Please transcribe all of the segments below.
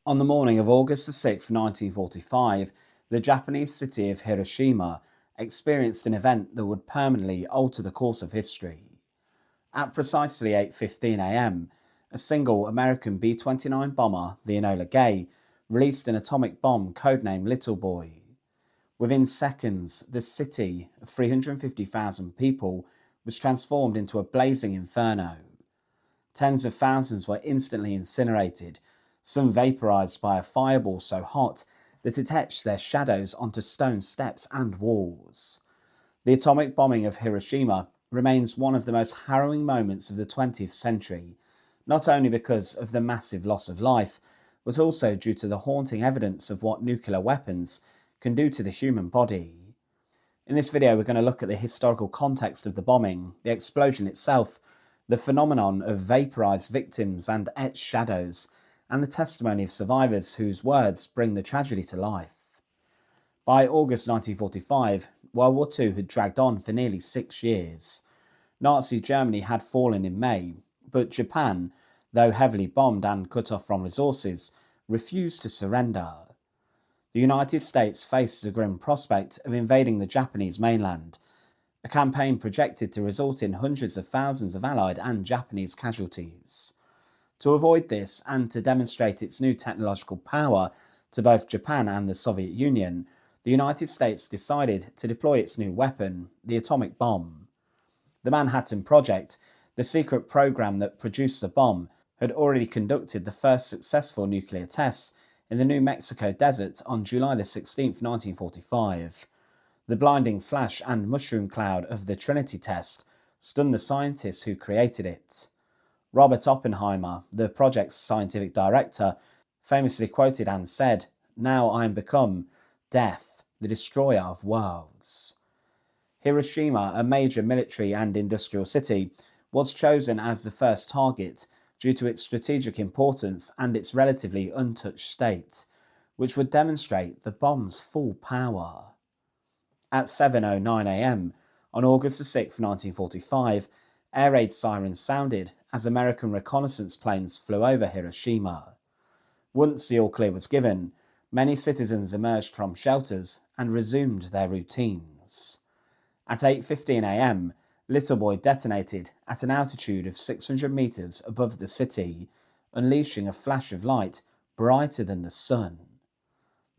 On the morning of August the 6th, 1945, the Japanese city of Hiroshima experienced an event that would permanently alter the course of history. At precisely 8:15 a.m., a single American B-29 bomber, the Enola Gay, released an atomic bomb codenamed Little Boy. Within seconds, the city of 350,000 people was transformed into a blazing inferno. Tens of thousands were instantly incinerated, some vaporised by a fireball so hot that it etched their shadows onto stone steps and walls. The atomic bombing of Hiroshima remains one of the most harrowing moments of the 20th century, not only because of the massive loss of life, but also due to the haunting evidence of what nuclear weapons can do to the human body. In this video, we're going to look at the historical context of the bombing, the explosion itself, the phenomenon of vaporised victims and etched shadows, and the testimony of survivors whose words bring the tragedy to life. By August 1945, World War II had dragged on for nearly 6 years. Nazi Germany had fallen in May, but Japan, though heavily bombed and cut off from resources, refused to surrender. The United States faced the grim prospect of invading the Japanese mainland, a campaign projected to result in hundreds of thousands of Allied and Japanese casualties. To avoid this and to demonstrate its new technological power to both Japan and the Soviet Union, the United States decided to deploy its new weapon, the atomic bomb. The Manhattan Project, the secret program that produced the bomb, had already conducted the first successful nuclear tests in the New Mexico desert on July 16, 1945. The blinding flash and mushroom cloud of the Trinity test stunned the scientists who created it. Robert Oppenheimer, the project's scientific director, famously quoted and said, "Now I am become death, the destroyer of worlds." Hiroshima, a major military and industrial city, was chosen as the first target due to its strategic importance and its relatively untouched state, which would demonstrate the bomb's full power. At 7:09 a.m. on August 6, 1945, air raid sirens sounded as American reconnaissance planes flew over Hiroshima. Once the all-clear was given, many citizens emerged from shelters and resumed their routines. At 8:15 a.m, Little Boy detonated at an altitude of 600 meters above the city, unleashing a flash of light brighter than the sun.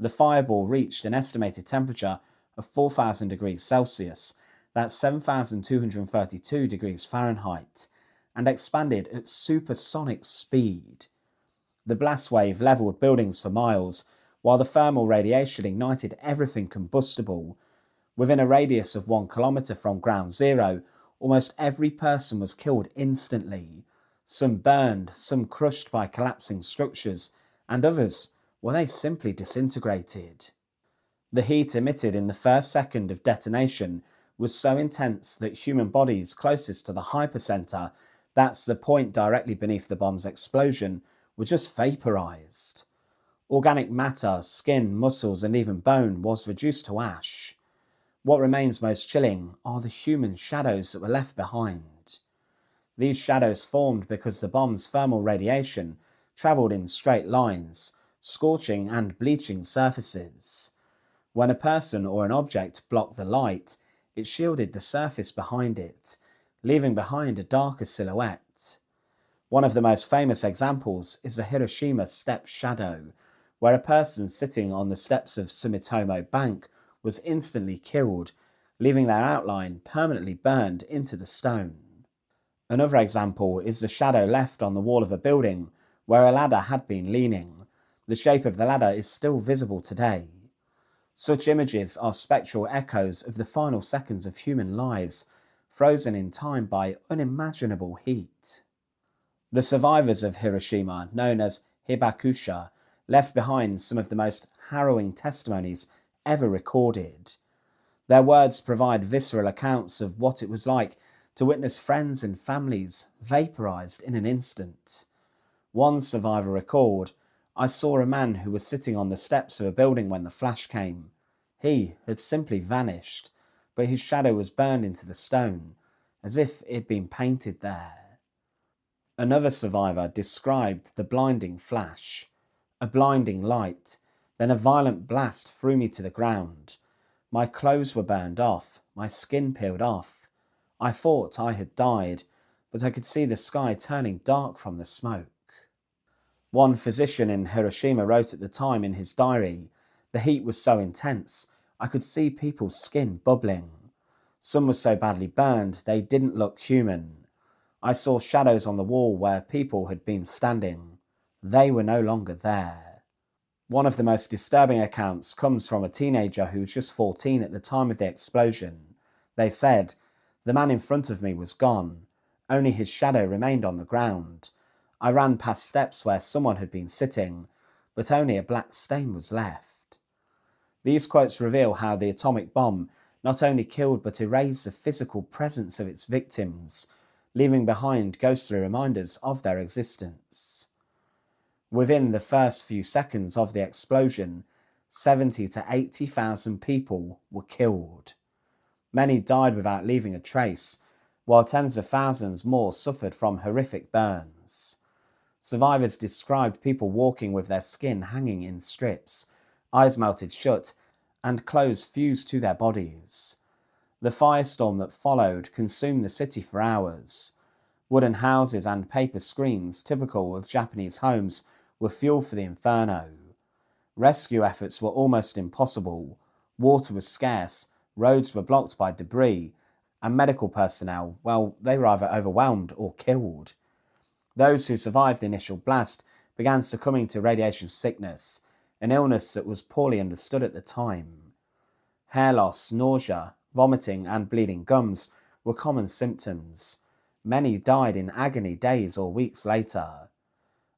The fireball reached an estimated temperature of 4,000 degrees Celsius, that's 7,232 degrees Fahrenheit, and expanded at supersonic speed. The blast wave levelled buildings for miles, while the thermal radiation ignited everything combustible. Within a radius of 1 kilometre from ground zero, almost every person was killed instantly. Some burned, some crushed by collapsing structures, and others, well, they simply disintegrated. The heat emitted in the first second of detonation was so intense that human bodies closest to the hypercenter, that's the point directly beneath the bomb's explosion, were just vaporized. Organic matter, skin, muscles, and even bone was reduced to ash. What remains most chilling are the human shadows that were left behind. These shadows formed because the bomb's thermal radiation travelled in straight lines, scorching and bleaching surfaces. When a person or an object blocked the light, it shielded the surface behind it, leaving behind a darker silhouette. One of the most famous examples is the Hiroshima step shadow, where a person sitting on the steps of Sumitomo Bank was instantly killed, leaving their outline permanently burned into the stone. Another example is the shadow left on the wall of a building where a ladder had been leaning. The shape of the ladder is still visible today. Such images are spectral echoes of the final seconds of human lives, frozen in time by unimaginable heat. The survivors of Hiroshima, known as Hibakusha, left behind some of the most harrowing testimonies ever recorded. Their words provide visceral accounts of what it was like to witness friends and families vaporized in an instant. One survivor recalled, "I saw a man who was sitting on the steps of a building when the flash came. He had simply vanished, but his shadow was burned into the stone, as if it had been painted there." Another survivor described the blinding flash. A blinding light, then a violent blast threw me to the ground. My clothes were burned off, my skin peeled off. I thought I had died, but I could see the sky turning dark from the smoke. One physician in Hiroshima wrote at the time in his diary, "The heat was so intense, I could see people's skin bubbling. Some were so badly burned they didn't look human. I saw shadows on the wall where people had been standing. They were no longer there." One of the most disturbing accounts comes from a teenager who was just 14 at the time of the explosion. They said, "The man in front of me was gone. Only his shadow remained on the ground. I ran past steps where someone had been sitting, but only a black stain was left." These quotes reveal how the atomic bomb not only killed but erased the physical presence of its victims, leaving behind ghostly reminders of their existence. Within the first few seconds of the explosion, 70 to 80,000 people were killed. Many died without leaving a trace, while tens of thousands more suffered from horrific burns. Survivors described people walking with their skin hanging in strips, eyes melted shut, and clothes fused to their bodies. The firestorm that followed consumed the city for hours. Wooden houses and paper screens, typical of Japanese homes, were fuel for the inferno. Rescue efforts were almost impossible. Water was scarce, roads were blocked by debris, and medical personnel, well, they were either overwhelmed or killed. Those who survived the initial blast began succumbing to radiation sickness, an illness that was poorly understood at the time. Hair loss, nausea, vomiting, and bleeding gums were common symptoms. Many died in agony days or weeks later.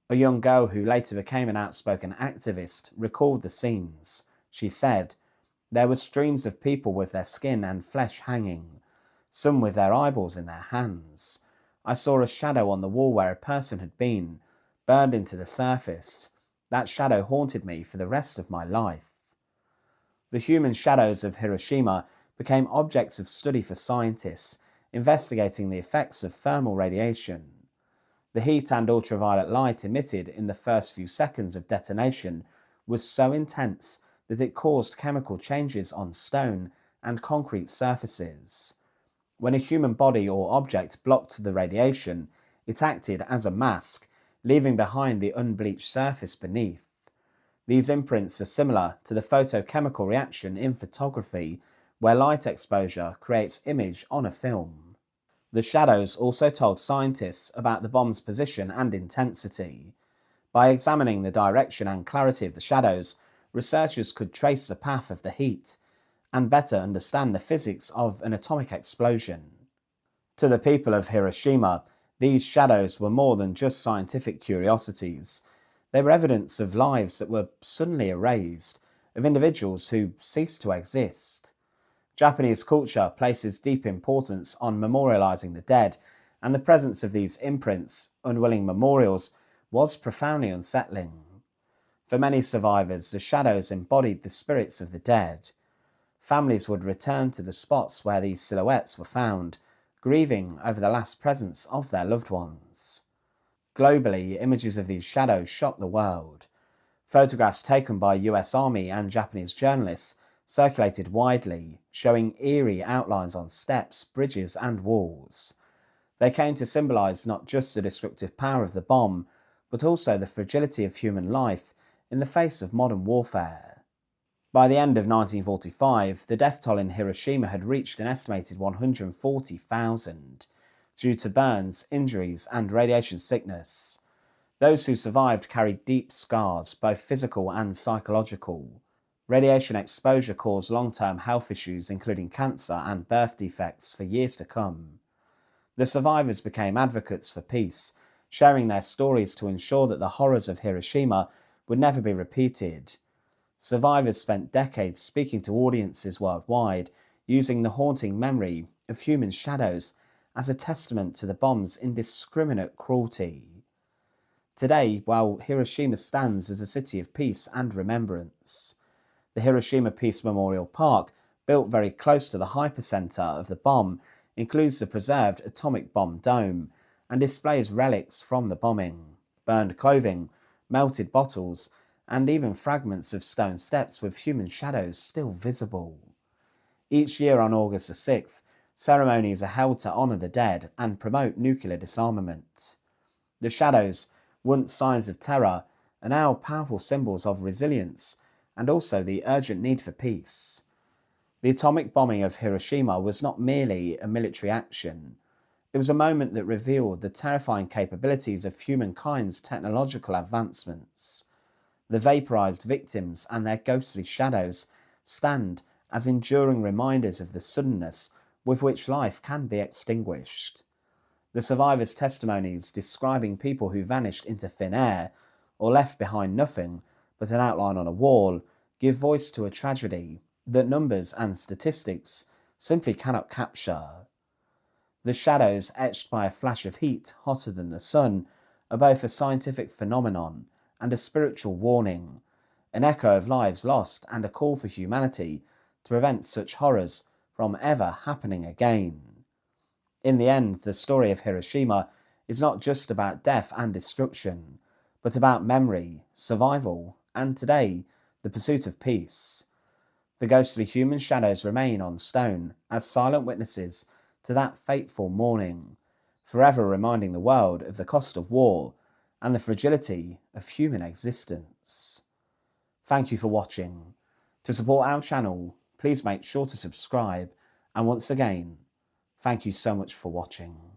A young girl who later became an outspoken activist recalled the scenes. She said, "There were streams of people with their skin and flesh hanging, some with their eyeballs in their hands. I saw a shadow on the wall where a person had been, burned into the surface. That shadow haunted me for the rest of my life." The human shadows of Hiroshima became objects of study for scientists, investigating the effects of thermal radiation. The heat and ultraviolet light emitted in the first few seconds of detonation was so intense that it caused chemical changes on stone and concrete surfaces. When a human body or object blocked the radiation, it acted as a mask, leaving behind the unbleached surface beneath. These imprints are similar to the photochemical reaction in photography, where light exposure creates image on a film. The shadows also told scientists about the bomb's position and intensity. By examining the direction and clarity of the shadows, researchers could trace the path of the heat and better understand the physics of an atomic explosion. To the people of Hiroshima, these shadows were more than just scientific curiosities. They were evidence of lives that were suddenly erased, of individuals who ceased to exist. Japanese culture places deep importance on memorializing the dead, and the presence of these imprints, unwilling memorials, was profoundly unsettling. For many survivors, the shadows embodied the spirits of the dead. Families would return to the spots where these silhouettes were found, grieving over the last presence of their loved ones. Globally, images of these shadows shocked the world. Photographs taken by US Army and Japanese journalists circulated widely, showing eerie outlines on steps, bridges, and walls. They came to symbolize not just the destructive power of the bomb, but also the fragility of human life in the face of modern warfare. By the end of 1945, the death toll in Hiroshima had reached an estimated 140,000 due to burns, injuries, and radiation sickness. Those who survived carried deep scars, both physical and psychological. Radiation exposure caused long-term health issues, including cancer and birth defects, for years to come. The survivors became advocates for peace, sharing their stories to ensure that the horrors of Hiroshima would never be repeated. Survivors spent decades speaking to audiences worldwide, using the haunting memory of human shadows as a testament to the bomb's indiscriminate cruelty. Today, while Hiroshima stands as a city of peace and remembrance, the Hiroshima Peace Memorial Park, built very close to the hypercenter of the bomb, includes the preserved atomic bomb dome and displays relics from the bombing, burned clothing, melted bottles, and even fragments of stone steps with human shadows still visible. Each year on August the 6th, ceremonies are held to honour the dead and promote nuclear disarmament. The shadows, once signs of terror, are now powerful symbols of resilience and also the urgent need for peace. The atomic bombing of Hiroshima was not merely a military action. It was a moment that revealed the terrifying capabilities of humankind's technological advancements. The vaporised victims and their ghostly shadows stand as enduring reminders of the suddenness with which life can be extinguished. The survivors' testimonies describing people who vanished into thin air or left behind nothing but an outline on a wall give voice to a tragedy that numbers and statistics simply cannot capture. The shadows, etched by a flash of heat hotter than the sun, are both a scientific phenomenon and a spiritual warning, an echo of lives lost and a call for humanity to prevent such horrors from ever happening again. In the end, the story of Hiroshima is not just about death and destruction, but about memory, survival, and today, the pursuit of peace. The ghostly human shadows remain on stone as silent witnesses to that fateful morning, forever reminding the world of the cost of war and the fragility of human existence. Thank you for watching. To support our channel, please make sure to subscribe, and once again, thank you so much for watching.